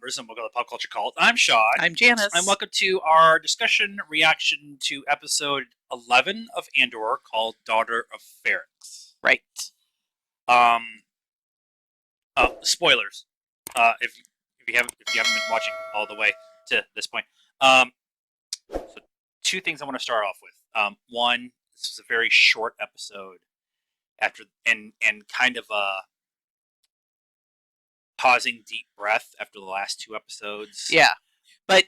Numbers, and welcome to Pop Culture Cult. I'm Sean. I'm Janice. And welcome to our discussion reaction to episode 11 of Andor called Daughter of Ferrix. Right. Spoilers. If you haven't been watching all the way to this point. So two things I want to start off with. One, this was a very short episode after and kind of pausing deep breath after the last two episodes. Yeah. But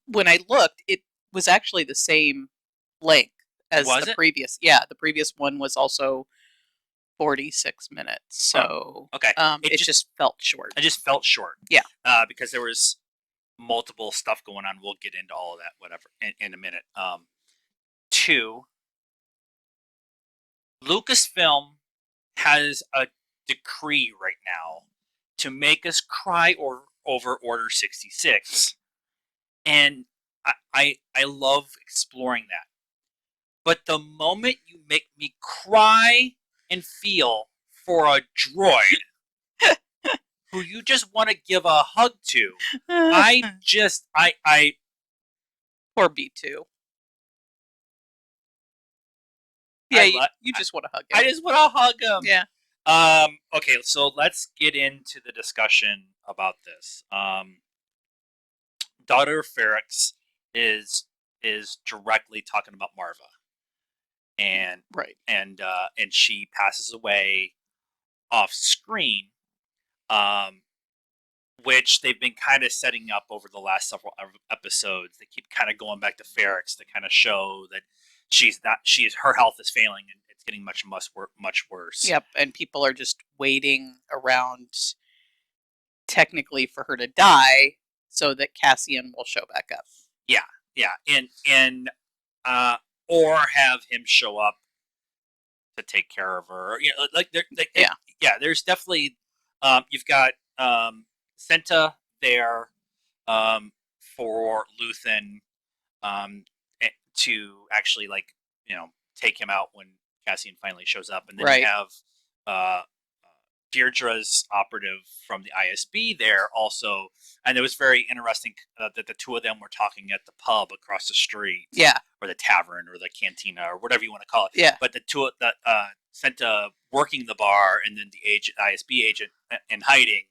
when I looked, it was actually the same length as Was the it? previous. Yeah, the previous one was also 46 minutes. So okay. it just felt short. It just felt short. Yeah. Because there was multiple stuff going on. We'll get into all of that, whatever, in a minute. Two, Lucasfilm has a decree right now to make us cry over Order 66. And I love exploring that. But the moment you make me cry and feel for a droid who you just want to give a hug to, I Poor B2. Yeah, you just want to hug him. I just want to hug him. Yeah. Okay, so let's get into the discussion about this. Daughter of Ferrix is directly talking about Marva, and right, and she passes away off screen, which they've been kind of setting up over the last several episodes. They keep kind of going back to Ferrix to kind of show that her health is failing and it's getting much worse. Yep, and people are just waiting around technically for her to die so that Cassian will show back up. Yeah, and or have him show up to take care of her. You know, there's definitely you've got Senta there for Luthen to actually take him out when Cassian finally shows up, and then you have Deirdre's operative from the ISB there also, and it was very interesting that the two of them were talking at the pub across the street, or the tavern, or the cantina, or whatever you want to call it. Yeah. But the two that Senta working the bar, and then the ISB agent in hiding,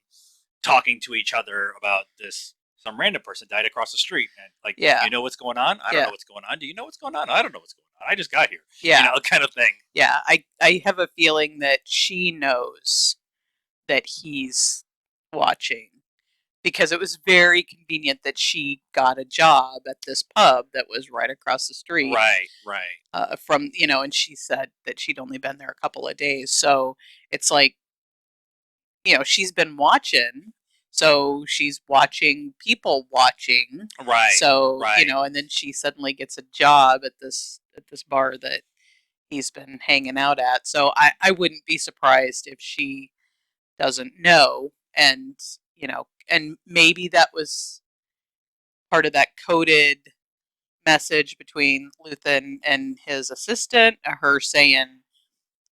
talking to each other about this. Some random person died across the street, and do you know what's going on? I don't know what's going on. Do you know what's going on? I don't know what's going on. I just got here. Yeah, kind of thing. Yeah, I have a feeling that she knows that he's watching, because it was very convenient that she got a job at this pub that was right across the street. Right. From, and she said that she'd only been there a couple of days. So it's like, she's been watching. So she's watching people watching. Right. So, and then she suddenly gets a job at this bar that he's been hanging out at. So I wouldn't be surprised if she doesn't know, and and maybe that was part of that coded message between Luthen and his assistant, her saying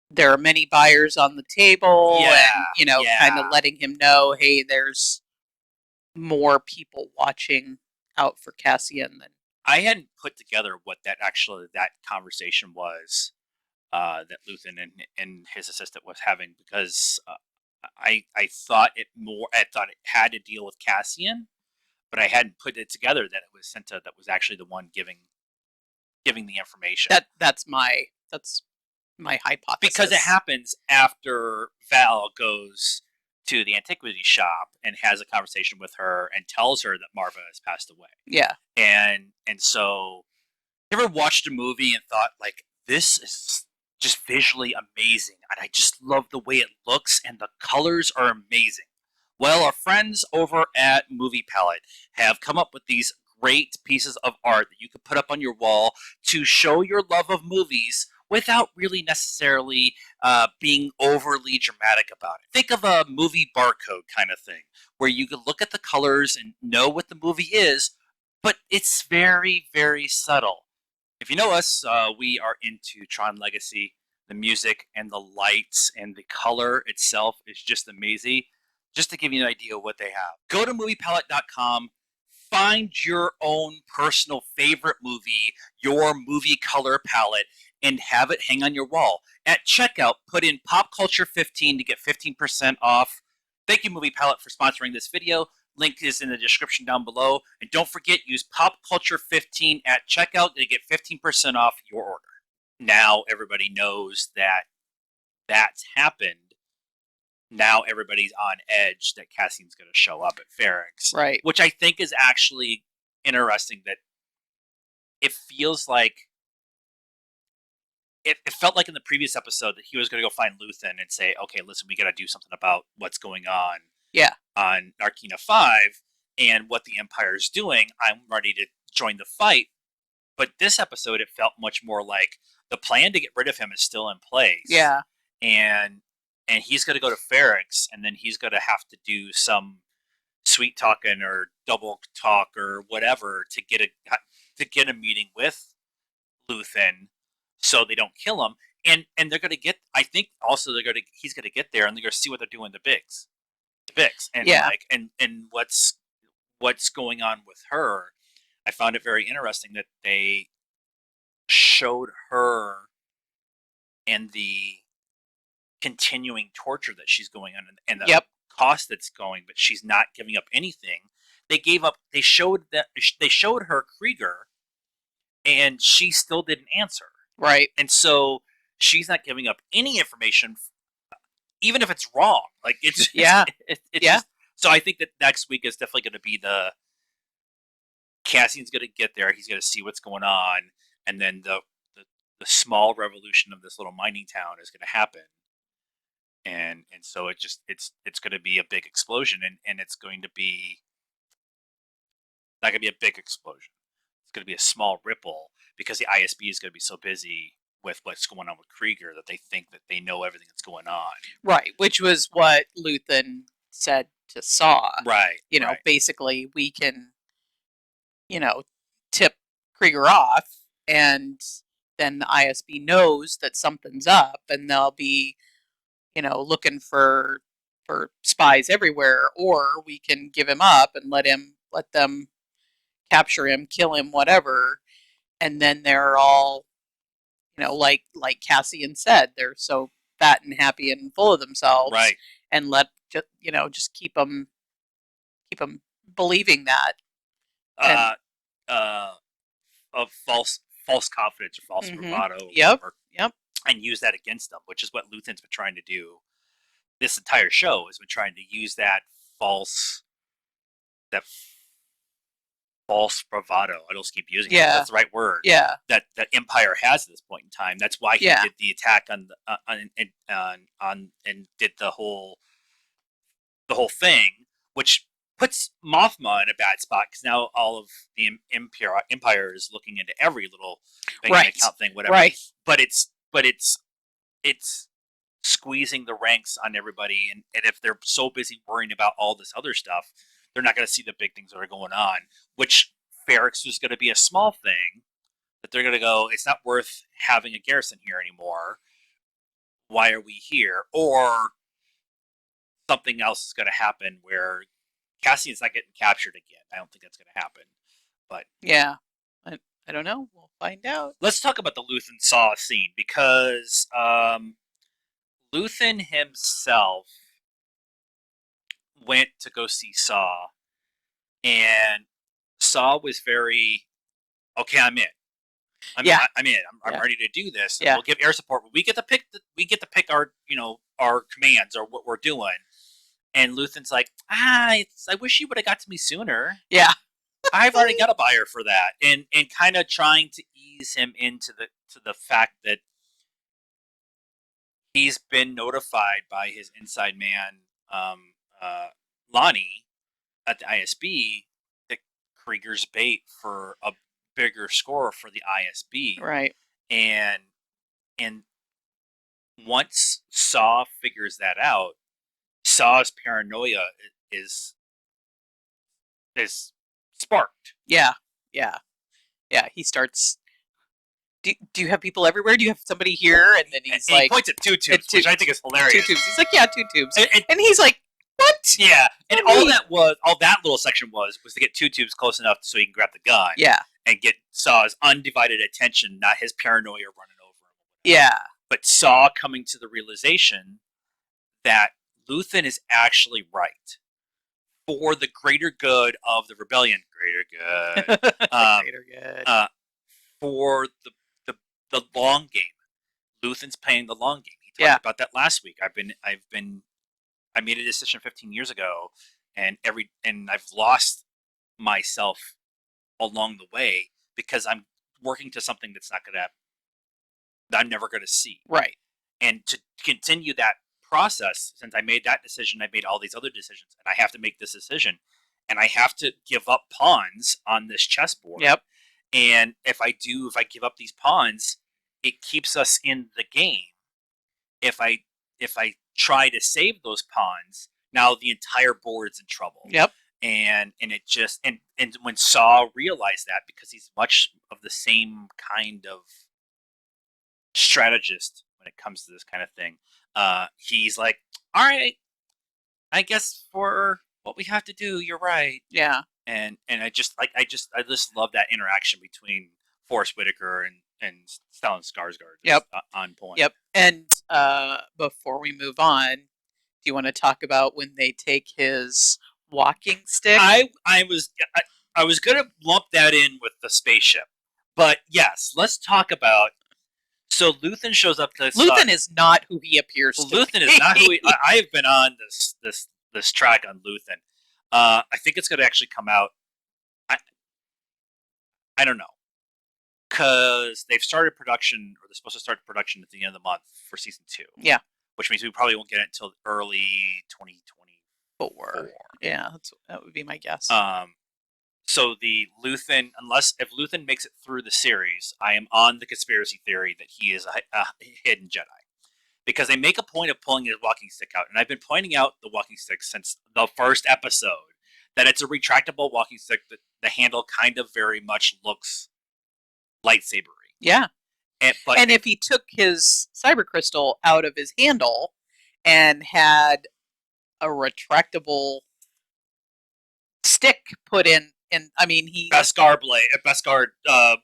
there are many buyers on the table, and kind of letting him know, hey, there's more people watching out for Cassian than. I hadn't put together what that conversation was that Luthen and his assistant was having, because I thought it had to deal with Cassian, but I hadn't put it together that it was Senta that was actually the one giving the information. That's my hypothesis, because it happens after Val goes to the antiquity shop and has a conversation with her and tells her that Marva has passed away. Yeah, and so, you ever watched a movie and thought, like, this is just visually amazing, and I just love the way it looks, and the colors are amazing? Well, our friends over at Movie Palette have come up with these great pieces of art that you could put up on your wall to show your love of movies without really necessarily being overly dramatic about it. Think of a movie barcode kind of thing, where you can look at the colors and know what the movie is, but it's very, very subtle. If you know us, we are into Tron Legacy. The music and the lights and the color itself is just amazing. just to give you an idea of what they have. Go to moviepalette.com, find your own personal favorite movie, your movie color palette, and have it hang on your wall. At checkout, put in Pop Culture 15 to get 15% off. Thank you, Movie Palette, for sponsoring this video. Link is in the description down below. And don't forget, use Pop Culture 15 at checkout to get 15% off your order. Now everybody knows that that's happened. Now everybody's on edge that Cassian's going to show up at Ferrex. Right. Which I think is actually interesting, that it feels like it felt like in the previous episode that he was going to go find Luthen and say, okay, listen, we got to do something about what's going on on Narkina 5 and what the Empire's doing. I'm ready to join the fight. But this episode, it felt much more like the plan to get rid of him is still in place. Yeah. And he's going to go to Ferrex, and then he's going to have to do some sweet talking or double talk or whatever to get a meeting with Luthen, so they don't kill him. And they're going to get. I think also he's going to get there, and they're going to see what they're doing to Biggs, and and what's going on with her. I found it very interesting that they showed her and the continuing torture that she's going on and the cost that's going, but she's not giving up anything. They showed her Krieger, and she still didn't answer. Right. And so she's not giving up any information, even if it's wrong. Like it's just, so I think that next week is definitely going to be Cassian's going to get there. He's going to see what's going on, and then the small revolution of this little mining town is going to happen. And so it's going to be a big explosion, and it's going to be not going to be a big explosion. It's going to be a small ripple, because the ISB is going to be so busy with what's going on with Krieger that they think that they know everything that's going on. Right, which was what Luthen said to Saw. Right. Basically, we can, tip Krieger off, and then the ISB knows that something's up, and they'll be, looking for spies everywhere, or we can give him up and let them capture him, kill him, whatever, and then they're all, like Cassian said, they're so fat and happy and full of themselves, right? And just keep them believing that, of false confidence or false bravado, yep, and use that against them, which is what Luthen's been trying to do. This entire show has been trying to use that false bravado. I just keep using it. That's the right word. Yeah. That Empire has at this point in time. That's why he did the attack on and did the whole thing, which puts Mothma in a bad spot, because now all of the Empire is looking into every little bank account thing, whatever. Right. But it's squeezing the ranks on everybody, and if they're so busy worrying about all this other stuff, they're not going to see the big things that are going on, which Ferrex was going to be a small thing, that they're going to go, it's not worth having a garrison here anymore. Why are we here? Or something else is going to happen where Cassian's not getting captured again. I don't think that's going to happen. But yeah, I don't know. We'll find out. Let's talk about the Luthen Saw scene, because Luthen himself went to go see Saw, and Saw was very, okay, I'm in. I'm in. I'm ready to do this. And we'll give air support. We get to pick. We get to pick our our commands or what we're doing. And Luthen's like, I wish you would have got to me sooner. Yeah. I've already got a buyer for that, and kind of trying to ease him into the fact that he's been notified by his inside man, Lonnie, at the ISB, that Krieger's bait for a bigger score for the ISB. Right. And once Saw figures that out, Saw's paranoia is sparked. Yeah. He starts. Do you have people everywhere? Do you have somebody here? And then he points at two tubes, which I think is hilarious. 2 tubes. He's like, yeah, 2 tubes. And he's like, What? Yeah, and So neat. all that little section was to get two tubes close enough so he can grab the gun Yeah. and get Saw's undivided attention, not his paranoia running over him. Yeah. But Saw coming to the realization that Luthen is actually right for the greater good of the rebellion. Greater good. Um, Greater good. uh, for the the long game. Luthen's playing the long game. He talked Yeah. about that last week. I made a decision 15 years ago, and I've lost myself along the way because I'm working to something that I'm never gonna see. Right. And to continue that process, since I made that decision, I made all these other decisions, and I have to make this decision, and I have to give up pawns on this chessboard. Yep. And if I give up these pawns, it keeps us in the game. If I try to save those pawns, now the entire board's in trouble. Yep. And it just and when Saw realized that, because he's much of the same kind of strategist when it comes to this kind of thing, he's like, all right, I guess for what we have to do, you're right. Yeah. And I just love that interaction between Forrest Whitaker and Stellan Skarsgård. Yep. On point. Yep. And before we move on, do you want to talk about when they take his walking stick? I was gonna lump that in with the spaceship, but yes, let's talk about. So Luthen shows up to Luthen is not who he appears to Luthen be. is not who I have been on this track on Luthen. I think it's gonna actually come out. I I don't know, because they've started production, or they're supposed to start production at the end of the month for season 2. Yeah. Which means we probably won't get it until early 2024. Yeah, that would be my guess. So the Luthen, unless if Luthen makes it through the series, I am on the conspiracy theory that he is a hidden Jedi, because they make a point of pulling his walking stick out, and I've been pointing out the walking stick since the first episode, that it's a retractable walking stick that the handle kind of very much looks lightsabery. Yeah. But And if he took his cyber crystal out of his handle and had a retractable stick put in, and I mean, he Beskar blade, Beskar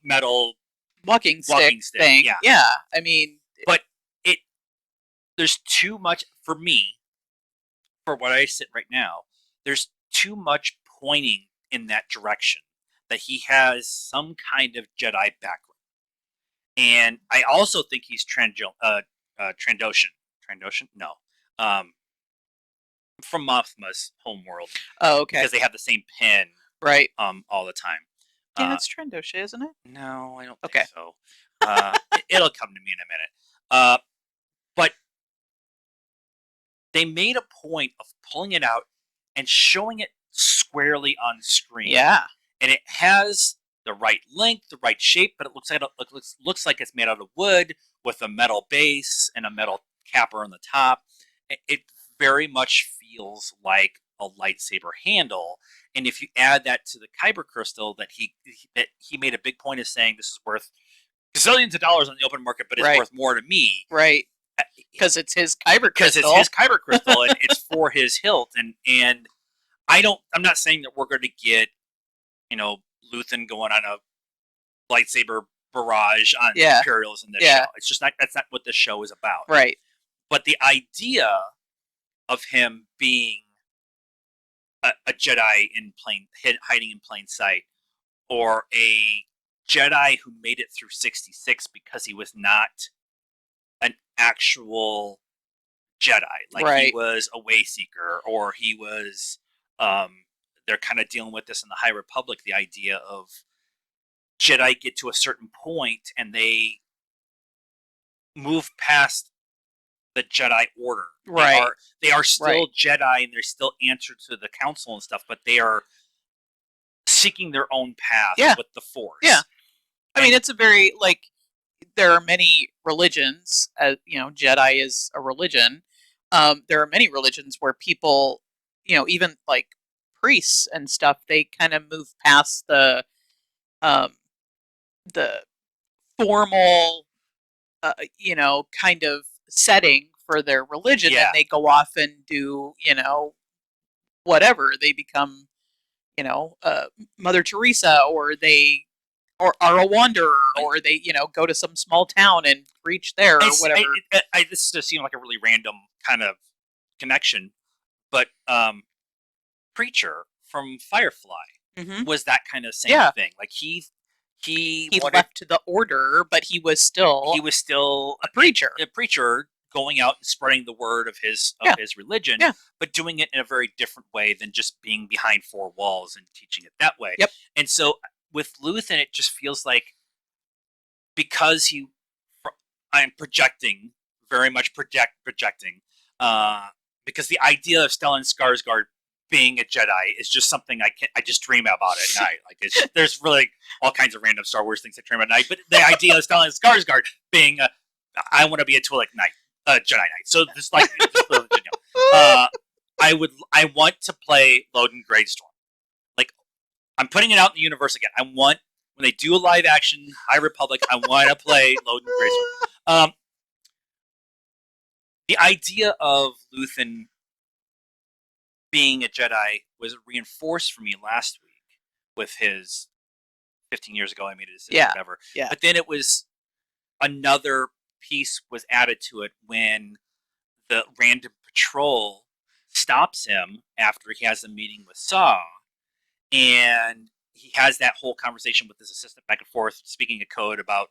metal walking walking stick stick, thing. yeah. Yeah. I mean, But it there's too much for me, for what I sit right now. There's too much pointing in that direction that he has some kind of Jedi background. And I also think he's Trandoshan. Trandoshan? No. Um, from Mothma's homeworld, oh, okay. because they have the same pin Right. all the time. Yeah, it's Trandoshan, isn't it? No, I don't Okay. think so. It'll come to me in a minute. But they made a point of pulling it out and showing it squarely on screen. Yeah. And it has the right length, the right shape, but it looks like it's made out of wood with a metal base and a metal capper on the top. It very much feels like a lightsaber handle. And if you add that to the kyber crystal that he made a big point of saying, this is worth gazillions of dollars on the open market, but it's Right. worth more to me. Right. Because it's his kyber Because crystal. it's his kyber crystal, and it's for his hilt. And I'm not saying that we're going to get, Luthen going on a lightsaber barrage on Yeah. Imperials in this Yeah. show. It's just not, that's not what this show is about. Right. But the idea of him being a Jedi hiding in plain sight, or a Jedi who made it through 66 because he was not an actual Jedi, like he Right. was a Wayseeker, or he was. They're kind of dealing with this in the High Republic, the idea of Jedi get to a certain point and they move past the Jedi Order. Right. They are still Right. Jedi, and they still answer to the Council and stuff, but they are seeking their own path Yeah. with the Force. Yeah. I mean, it's a very, like, there are many religions, Jedi is a religion. There are many religions where people, even like priests and stuff, they kind of move past um, the formal, kind of setting for their religion, Yeah. and they go off and do, whatever. They become, you know, Mother Teresa, or they or are a wanderer, or they, go to some small town and preach there or whatever. This does seem like a really random kind of connection, but Preacher from Firefly Hmm. was that kind of same Yeah, thing. Like he he wanted left the order, but he still was still a preacher. a preacher going out and spreading the word of Yeah, his religion, yeah, but doing it in a very different way than just being behind four walls and teaching it that way. yep. And so with Luthen, it just feels like because I'm projecting very much projecting, uh, because the idea of Stellan Skarsgård being a Jedi is just something I just dream about at night. Like there's really all kinds of random Star Wars things I dream at night, but the idea of Stellan Skarsgård being I want to be a Twi'lek knight, Jedi knight. So this like just uh, I want to play Loden Greystorm. Like I'm putting it out in the universe again. I want when they do a live action High Republic, I want to play Loden Greystorm. Um, the idea of Luthen being a Jedi was reinforced for me last week with his 15 years ago I made a decision, Yeah, whatever. yeah. But then it was another piece was added to it when the random patrol stops him after he has a meeting with Saw, and he has that whole conversation with his assistant back and forth, speaking a code about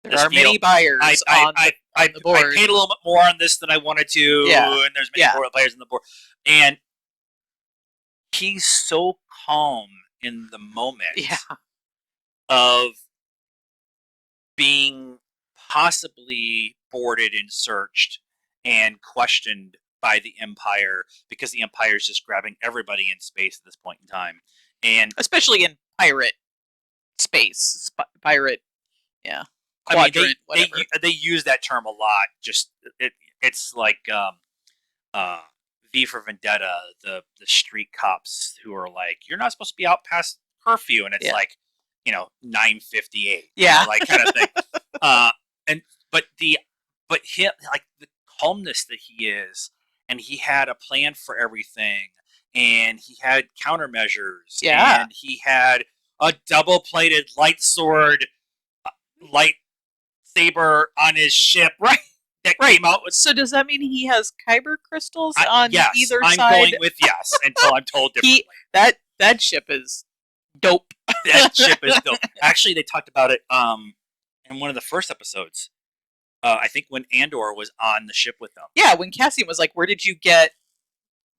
There this are deal. many buyers on the I board. paid a little bit more on this than I wanted Yeah, to, and there's many yeah, more players on the board. And he's so calm in the yeah. moment of being possibly boarded and searched and questioned by the Empire because the Empire is just grabbing everybody in space at this point in time. And Especially in pirate space, pirate, yeah, I mean, quadrant, whatever. they use that term a lot. Just it's like uh, V for Vendetta, the street cops who are like, you're not supposed to be out past curfew, and it's Yeah, like 9:58, yeah, like kind of thing. Uh, and but him, like the calmness that he is, and he had a plan for everything, and he had countermeasures, yeah. and he had a double plated light sword lightsaber on his ship, right? That Right. came out with. So does that mean he has kyber crystals on Yes, either I'm side? going with yes until I'm told He differently. that ship is dope. That ship is dope. Actually, they talked about it in one of the first episodes. I think when Andor was on the ship with them. Yeah, when Cassian was like, "Where did you get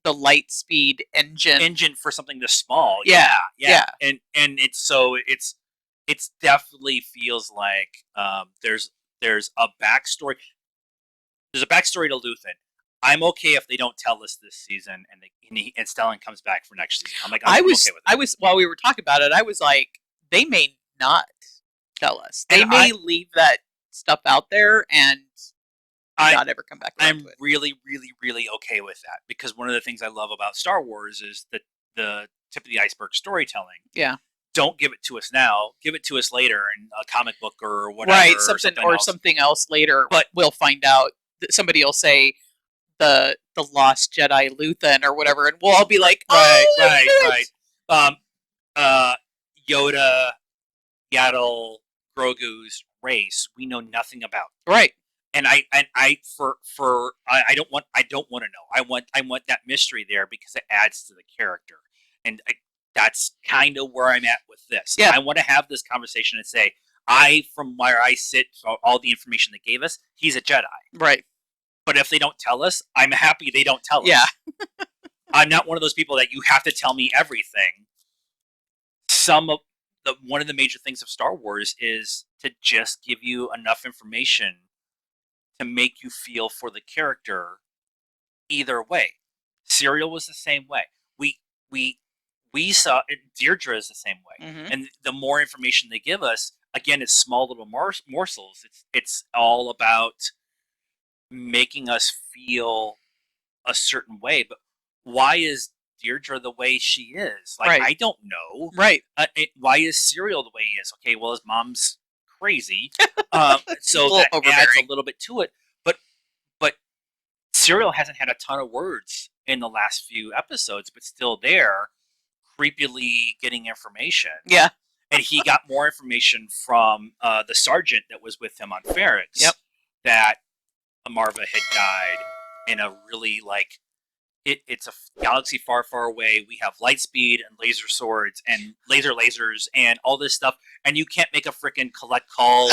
the light speed engine?" Engine for something this small. Yeah, Yeah. yeah. And it's definitely feels like there's a backstory. There's a backstory to Luthen. I'm okay if they don't tell us this season, and Stellan comes back for next season. I'm okay with it. I was while we were talking about it, I was like, they may not tell us. And They may leave that stuff out there and I not ever come back around I'm to it. really, really, really okay with that because one of the things I love about Star Wars is the tip of the iceberg storytelling. Yeah. Don't give it to us now. Give it to us later in a comic book or whatever, Right, or something else later. But we'll find out. Somebody will say the Lost Jedi Luthen or whatever, and we'll all be like, right, "Oh, right. Um, uh, Yoda, Yaddle, Grogu's race we know nothing about. right." And I don't want to know. I want that mystery there because it adds to the character, and that's kind of where I'm at with this. Yeah. I want to have this conversation and say, from where I sit, all the information they gave us, he's a Jedi. Right. But if they don't tell us, I'm happy they don't tell us. Yeah. I'm not one of those people that you have to tell me everything. One of the major things of Star Wars is to just give you enough information to make you feel for the character either way. Serial was the same way. We we saw Deirdre is the same way. Mm-hmm. And the more information they give us, again, it's small little morsels. It's all about making us feel a certain way. But why is Deirdre the way she is? Like, right. I don't know. Right. Why is Serial the way he is? Okay, well, his mom's crazy, so that adds a little bit to it. But Serial hasn't had a ton of words in the last few episodes, but still there, creepily getting information. Yeah. And he got more information from the sergeant that was with him on Yep. Ferrex that Marva had died in a really like it's a galaxy far, far away. We have light speed and laser swords and lasers and all this stuff, and you can't make a freaking collect call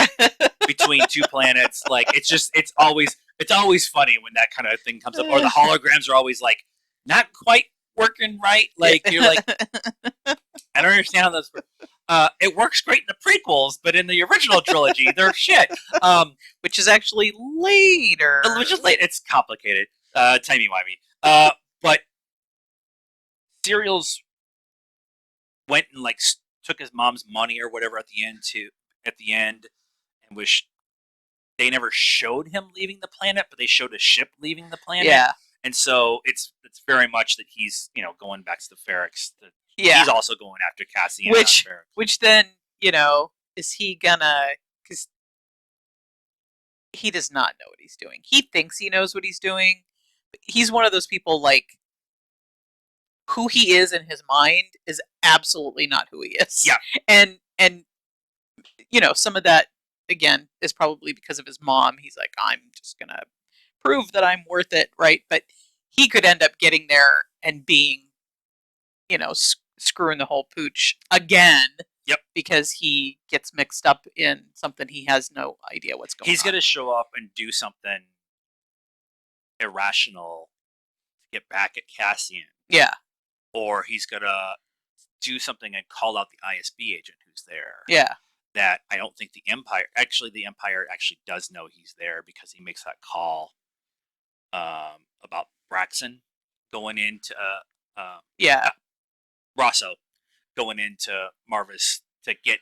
between two planets. Like it's always funny when that kind of thing comes up, or the holograms are always like not quite working right. Like you're like, I don't understand how this. It works great in the prequels, but in the original trilogy, they're shit. Which is actually later. Which is late. It's complicated, timey wimey. But Serials went and like took his mom's money or whatever at the end, and was they never showed him leaving the planet, but they showed a ship leaving the planet. Yeah. And so it's very much that he's going back to the Ferrex. Yeah. He's also going after Cassian. Which then is he gonna? Because he does not know what he's doing. He thinks he knows what he's doing. He's one of those people like who he is in his mind is absolutely not who he is. Yeah. And some of that again is probably because of his mom. He's like, I'm just gonna prove that I'm worth it, right? But he could end up getting there and being, screwing the whole pooch again. Yep. Because he gets mixed up in something he has no idea what's going on. He's gonna show up and do something irrational to get back at Cassian. Yeah. Or he's gonna do something and call out the ISB agent who's there. Yeah. That I don't think the Empire actually does know he's there because he makes that call about Braxton going into Rosso going into Marvis to get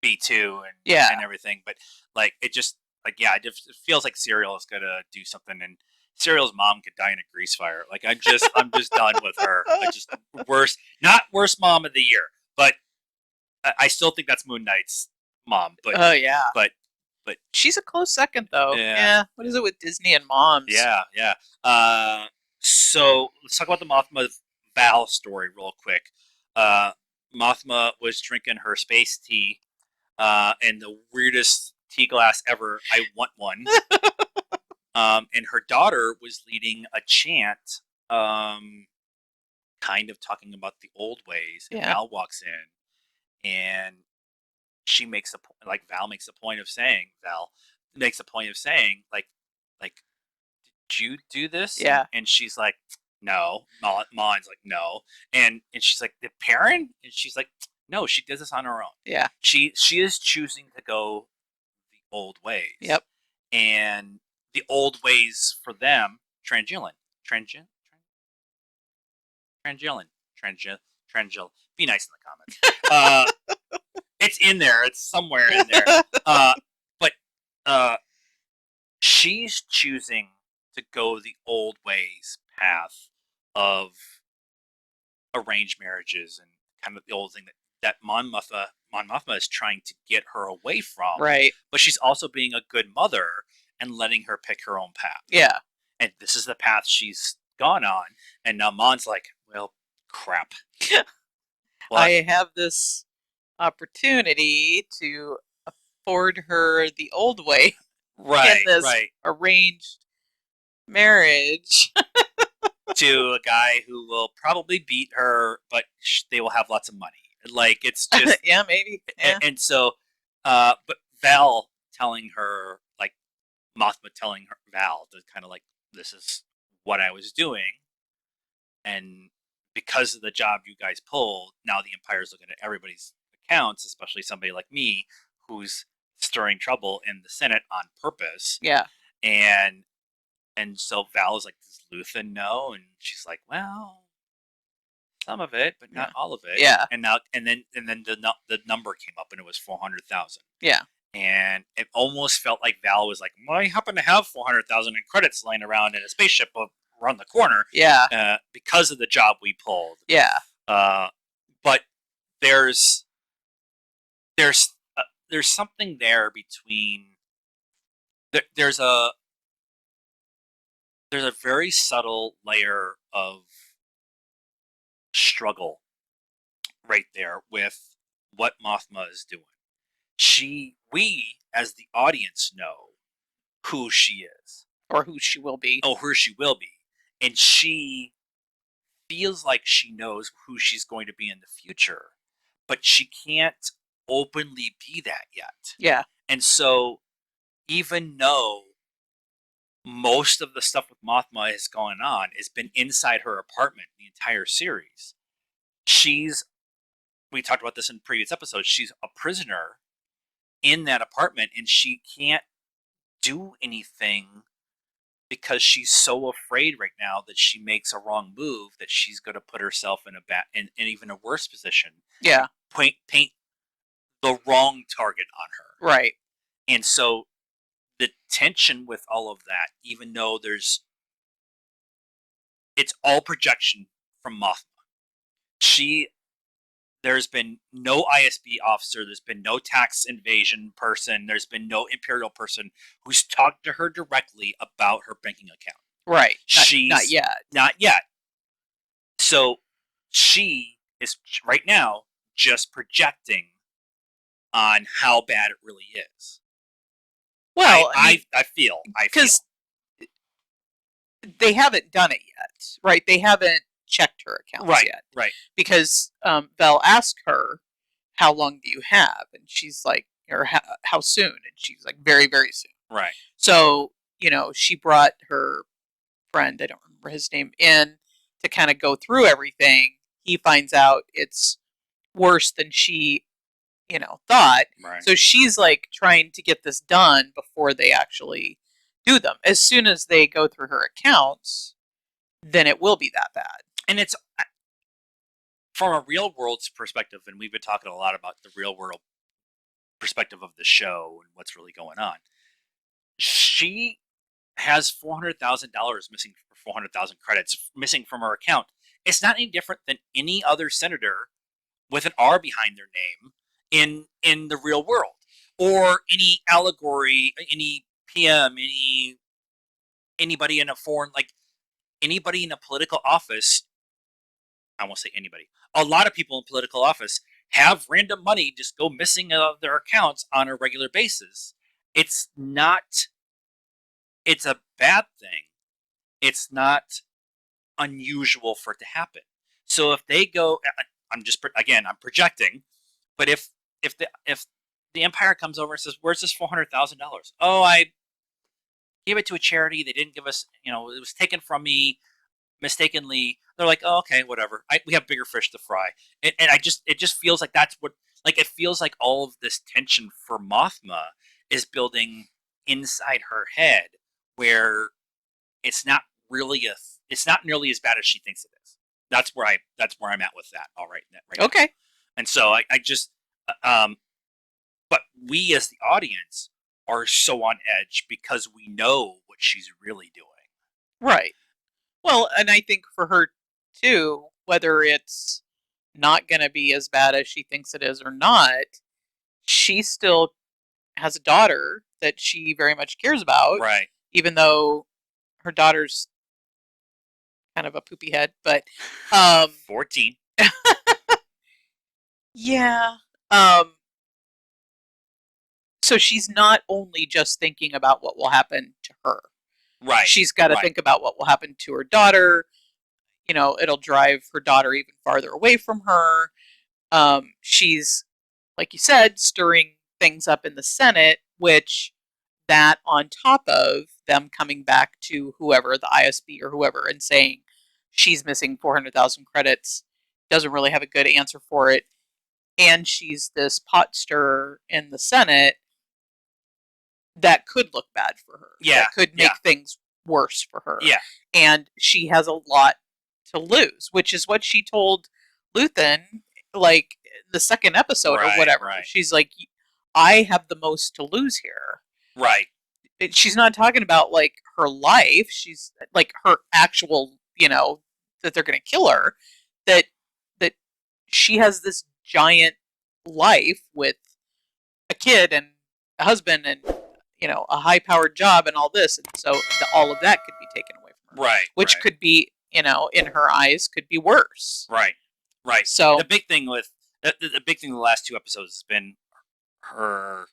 B2 and everything. But like it just it feels like Serial is gonna do something, and Serial's mom could die in a grease fire. Like I'm just done with her. Not worst mom of the year, but I still think that's Moon Knight's mom. But but she's a close second though. Yeah. What is it with Disney and moms? Yeah. So let's talk about the Mothma Val story real quick. Mothma was drinking her space tea, and the weirdest tea glass ever. I want one. And her daughter was leading a chant, kind of talking about the old ways. And Val walks in, and she makes Val makes a point of saying, like, did you do this? Yeah. And she's like, no. Mon's like, no. And she's like, the parent? And she's like, no, she does this on her own. Yeah. She is choosing to go the old ways. Yep. And the old ways for them, Trangillan. Be nice in the comments. It's in there. It's somewhere in there. But she's choosing to go the old ways path of arranged marriages and kind of the old thing that Mon Mothma is trying to get her away from. Right. But she's also being a good mother and letting her pick her own path. Yeah. And this is the path she's gone on. And now Mon's like, well, crap. I have this opportunity to afford her the old way. Right. In this arranged marriage. To a guy who will probably beat her, but they will have lots of money. Like it's just yeah, maybe. Yeah. And so, but Val telling her, like Mothma telling her Val to kind of like, this is what I was doing, and because of the job you guys pulled, now the Empire's looking at everybody's accounts, especially somebody like me who's stirring trouble in the Senate on purpose. Yeah. And so Val is like, does Luthen know? And she's like, well, some of it, but not all of it. Yeah. And then the number came up, and it was 400,000. Yeah. And it almost felt like Val was like, well, I happen to have 400,000 in credits lying around in a spaceship around the corner. Yeah. Because of the job we pulled. Yeah. But there's something there between. There's a there's a very subtle layer of struggle right there with what Mothma is doing. We as the audience know who she is, or who she will be. or who she will be, and she feels like she knows who she's going to be in the future, but she can't openly be that yet. Yeah. And so, even though most of the stuff with Mothma has gone on has been inside her apartment the entire series, she's we talked about this in previous episodes, she's a prisoner in that apartment and she can't do anything because she's so afraid right now that she makes a wrong move that she's going to put herself in even a worse position and Yeah. paint the wrong target on her. Right. And so the tension with all of that, even though it's all projection from Mothma. She There's been no ISB officer, there's been no tax invasion person, there's been no Imperial person who's talked to her directly about her banking account. Right. Not She's yet. not yet. So she is right now just projecting on how bad it really is. Well, I mean, I feel. because they haven't done it yet, right? They haven't checked her accounts yet. Right. Because Vel asked her, "How long do you have?" And she's like, "Or how soon?" And she's like, "Very, very soon." Right. So she brought her friend, I don't remember his name, in to kind of go through everything. He finds out it's worse than she thought. Right. So she's like trying to get this done before they actually do them. As soon as they go through her accounts, then it will be that bad. And it's from a real world perspective, and we've been talking a lot about the real world perspective of the show and what's really going on. She has $400,000 missing, 400,000 credits missing from her account. It's not any different than any other senator with an R behind their name in the real world, or any allegory, any PM, anybody in a foreign, like anybody in a political office. I won't say anybody. A lot of people in political office have random money just go missing out of their accounts on a regular basis. It's not. It's a bad thing. It's not unusual for it to happen. So if they go, I'm projecting, but if the Empire comes over and says, "Where's this $400,000?" Oh, I gave it to a charity. They didn't give us. It was taken from me mistakenly. They're like, "Oh, okay, whatever. We have bigger fish to fry." And it just feels like that's what, like, it feels like all of this tension for Mothma is building inside her head, where it's not really it's not nearly as bad as she thinks it is. That's where I'm at with that. All right, right now. Okay. And so I just, but we as the audience are so on edge because we know what she's really doing. Right. Well, and I think for her too, whether it's not going to be as bad as she thinks it is or not, she still has a daughter that she very much cares about, Right. even though her daughter's kind of a poopy head. But, um, 14. yeah. So she's not only just thinking about what will happen to her. Right. She's got to think about what will happen to her daughter. It'll drive her daughter even farther away from her. She's, like you said, stirring things up in the Senate, which that on top of them coming back to whoever, the ISB or whoever, and saying she's missing 400,000 credits, doesn't really have a good answer for it. And she's this pot stirrer in the Senate that could look bad for her. Yeah. That could make things worse for her. Yeah. And she has a lot to lose, which is what she told Luthen, like the second episode or whatever. Right. She's like, I have the most to lose here. Right. She's not talking about like her life. She's like her actual, that they're going to kill her. That she has this giant life with a kid and a husband and a high powered job and all this, and so all of that could be taken away Right, which right, could be, in her eyes, could be worse. right, right. The So, big thing with the big thing in the last two episodes has been her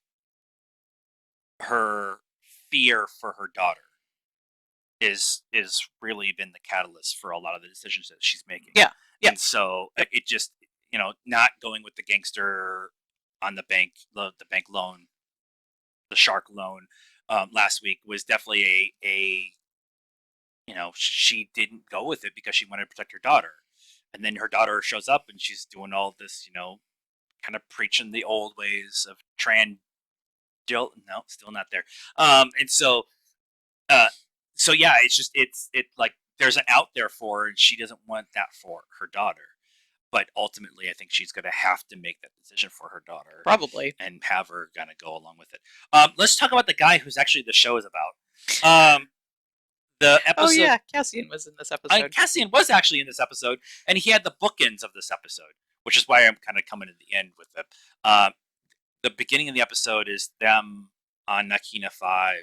her fear for her daughter is really been the catalyst for a lot of the decisions that she's making. yeah, yeah, And so yep. it just, not going with the gangster on the bank loan, the shark loan, last week was definitely she didn't go with it because she wanted to protect her daughter. And then her daughter shows up and she's doing all this, kind of preaching the old ways of no, still not there. And uh, so yeah, it's just it like there's an out there for her, and she doesn't want that for her daughter. But ultimately, I think she's going to have to make that decision for her daughter Probably. and have her kind of go along with it. Let's talk about the guy who's actually the show is about. The Oh episode. yeah, Cassian was in this episode. Cassian was actually in this episode, and he had the bookends of this episode, which is why I'm kind of coming to the end with it. The beginning of the episode is them on Nakina 5,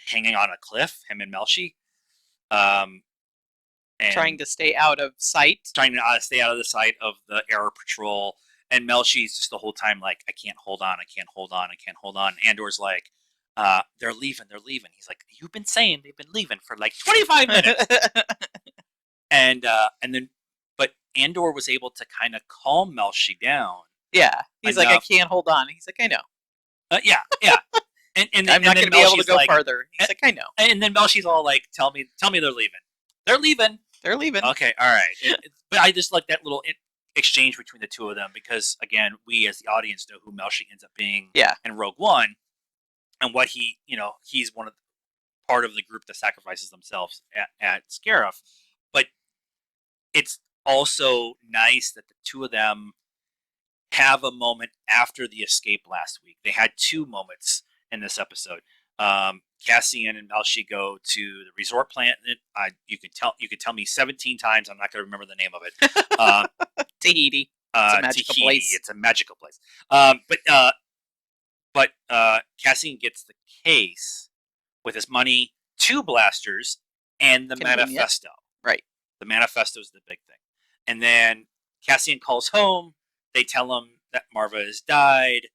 hanging on a cliff, him and Melshi, um, Trying and to stay out of sight. trying to stay out of the sight of the Air Patrol. And Melshi's just the whole time like, I can't hold on, I can't hold on, I can't hold on. Andor's like, they're leaving, they're leaving. He's like, you've been saying they've been leaving for like 25 minutes. And then, but Andor was able to kind of calm Melshi down Yeah, he's like, I enough. can't hold on. He's like, I know. Yeah, yeah. And I'm not then going to be able to Melshi's go like, farther. He's like, I know. and then Melshi's all like, tell me they're leaving. They're leaving. They're leaving. Okay, all right. But I just like that little exchange between the two of them because, again, we as the audience know who Melshi ends up being Yeah. in Rogue One, and what he's part of the group that sacrifices themselves at Scarif. But it's also nice that the two of them have a moment after the escape last week. They had two moments in this episode. Cassian and Melshi go to the resort planet. You could tell me 17 times. I'm not going to remember the name of it. Tahiti. It's a magical Tahiti. place. It's a magical place. But Cassian gets the case with his money, two blasters, and the Convenient. manifesto. Right. The manifesto is the big thing. And then Cassian calls home. They tell him that Marva has died.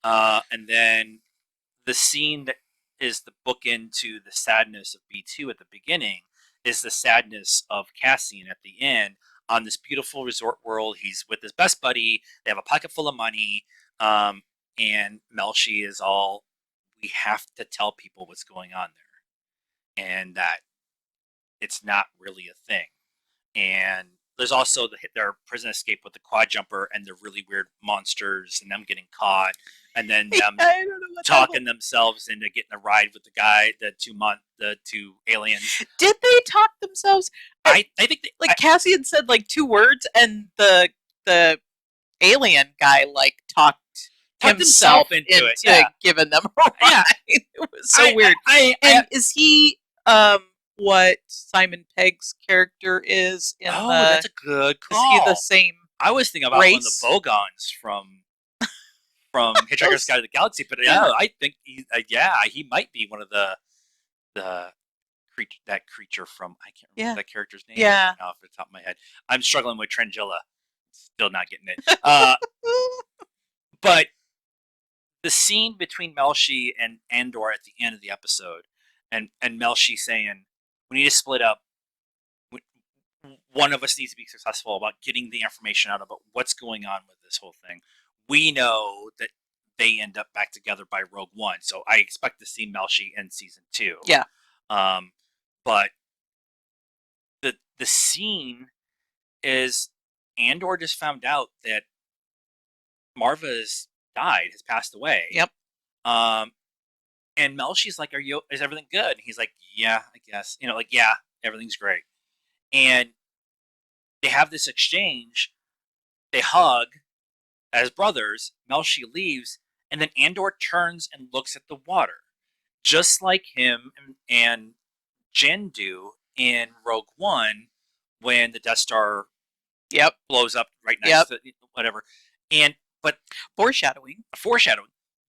And then the scene that is the bookend to the sadness of B2 at the beginning is the sadness of Cassian at the end on this beautiful resort world. He's with his best buddy. They have a pocket full of money. And Melshi is all, we have to tell people what's going on there. And that it's not really a thing. And there's also their prison escape with the quad jumper and the really weird monsters and them getting caught, and then them I don't know what talking themselves into getting a ride with the two aliens. Did they talk themselves? I think Cassian said like two words, and the alien guy like talked himself into it. Yeah, giving them a ride. yeah. It was so weird. And is he what Simon Pegg's character is in oh, the? that's a good Is call. he the same? I was thinking about race? one of the Bogons from Hitchhiker's Guide to the Galaxy, but yeah, I think he might be one of the that creature from, I can't remember that character's name right now off the top of my head. I'm struggling with Trangilla, still not getting it. But the scene between Melshi and Andor at the end of the episode, and Melshi saying, "We need to split up. One of us needs to be successful about getting the information out about what's going on with this whole thing." We know that they end up back together by Rogue One, so I expect to see Melshi in season 2. Yeah. But the scene is Andor just found out that Marva has died, has passed away. Yep. And Melshi's like, is everything good? And he's like, yeah, I guess. Yeah, everything's great. And they have this exchange. They hug as brothers. Melshi leaves, and then Andor turns and looks at the water, just like him and Jen do in Rogue One when the Death Star blows up right next to whatever. But foreshadowing.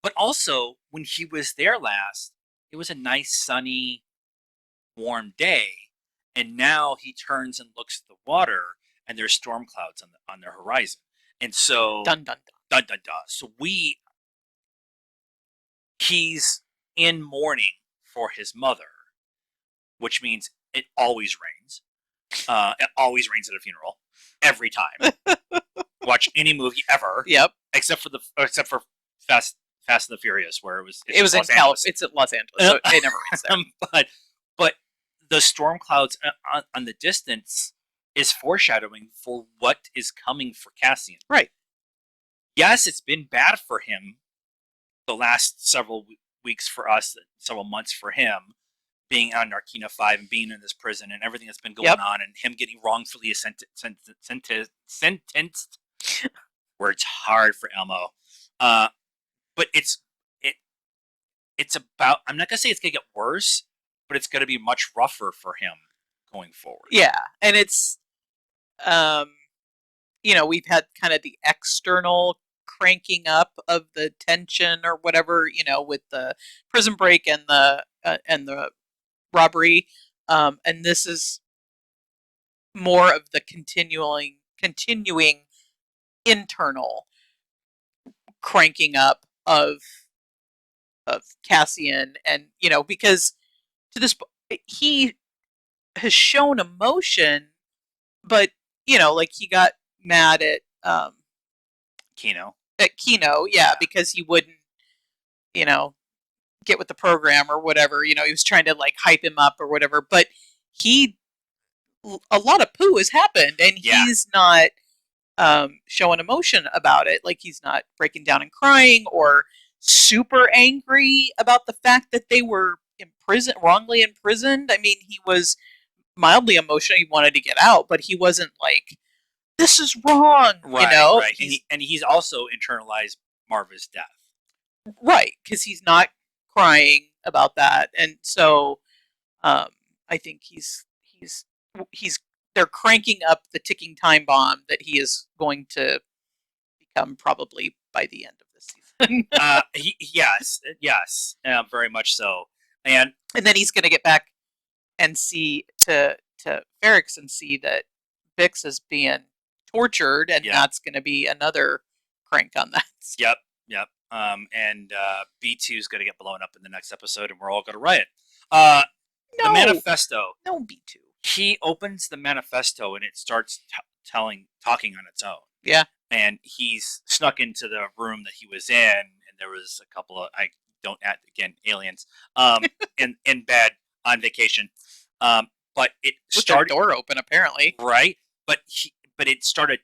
But also, when he was there last, it was a nice, sunny warm day, and now he turns and looks at the water, and there's storm clouds on the horizon, and so Dun dun dun. dun dun dun. So he's in mourning for his mother, which means it always rains. It always rains at a funeral every time. Watch any movie ever, Yep. except for Fast and the Furious, where it's It was just in Los Angeles. It's at Los Angeles, so it never rains there. but the storm clouds on the distance is foreshadowing for what is coming for Cassian. Right. Yes, it's been bad for him the last several weeks for us, several months for him, being on Narkina 5 and being in this prison and everything that's been going on, and him getting wrongfully sentenced. Where it's hard for Elmo. But it it's about, I'm not gonna say it's gonna get worse, but it's gonna be much rougher for him going forward. Yeah, and it's we've had kind of the external cranking up of the tension or whatever, with the prison break and the robbery, and this is more of the continuing internal cranking up of Cassian, and because to this he has shown emotion, but like he got mad Kino. at Kino, because he wouldn't, you know, get with the program or whatever. He was trying to like hype him up or whatever, but he a lot of poo has happened, and he's not showing emotion about it. Like he's not breaking down and crying or super angry about the fact that they were wrongly imprisoned. I mean, he was mildly emotional. He wanted to get out, but he wasn't like, "This is wrong," Right. And he's also internalized Marva's death. Right, because he's not crying about that, and so I think he's they're cranking up the ticking time bomb that he is going to become probably by the end of this season. Yes, very much so. And then he's going to get back and see to Ferrix and see that Bix is being tortured, and that's going to be another crank on that. Yep. And B2 is going to get blown up in the next episode, and we're all going to riot. The manifesto. No B2. He opens the manifesto, and it starts talking on its own. Yeah. And he's snuck into the room that he was in, and there was a couple of aliens, in bed on vacation. But it started with the door open, apparently. Right, but it started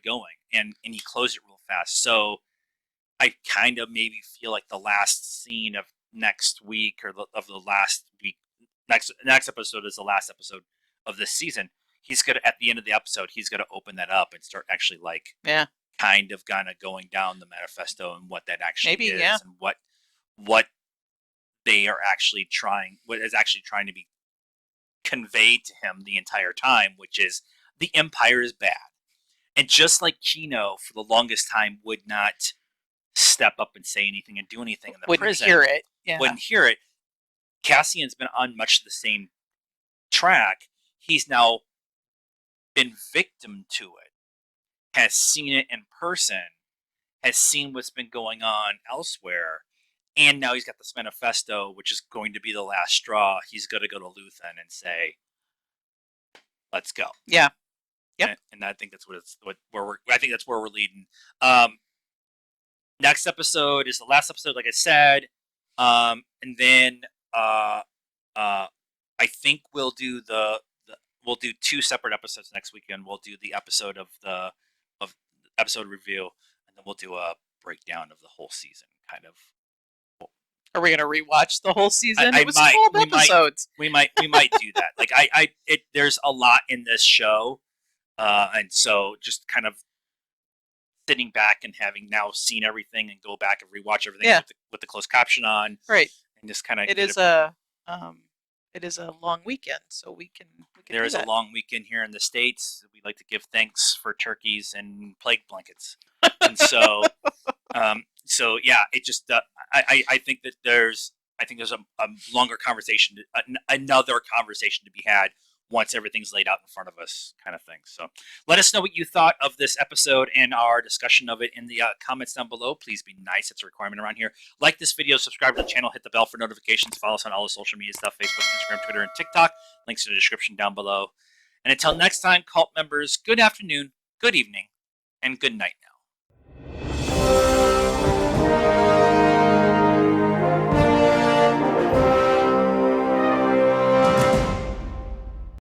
going, and he closed it real fast. So I kind of maybe feel like the last scene of next week, or of the last week, next episode is the last episode of this season. He's gonna, at the end of the episode, he's gonna open that up and start actually kind of going down the manifesto and what that actually is, and what they are actually what is actually trying to be conveyed to him the entire time, which is the Empire is bad. And just like Kino, for the longest time, would not step up and say anything and do anything in the prison. Wouldn't hear it. Cassian's been on much the same track. He's now been victim to it, has seen it in person, has seen what's been going on elsewhere, and now he's got this manifesto, which is going to be the last straw. He's going to go to Luthen and say, "Let's go." Yeah. Yep. And I think that's I think that's where we're leading. Next episode is the last episode, like I said, and then I think we'll do we'll do two separate episodes next weekend. We'll do the episode of episode review, and then we'll do a breakdown of the whole season, kind of. Are we gonna rewatch the whole season? It was 12 episodes. We might do that. Like there's a lot in this show, and so just kind of sitting back and having now seen everything and go back and rewatch everything with the closed caption on, right? And just kind of it is a long weekend, so we can there is a long weekend here in the States. We like to give thanks for turkeys and plague blankets, and so. So yeah, it just I think that I think there's a longer conversation, another conversation to be had once everything's laid out in front of us, kind of thing. So let us know what you thought of this episode and our discussion of it in the comments down below. Please be nice. It's a requirement around here. Like this video, subscribe to the channel, hit the bell for notifications, follow us on all the social media stuff, Facebook, Instagram, Twitter, and TikTok. Links in the description down below. And until next time, cult members, good afternoon, good evening, and good night now.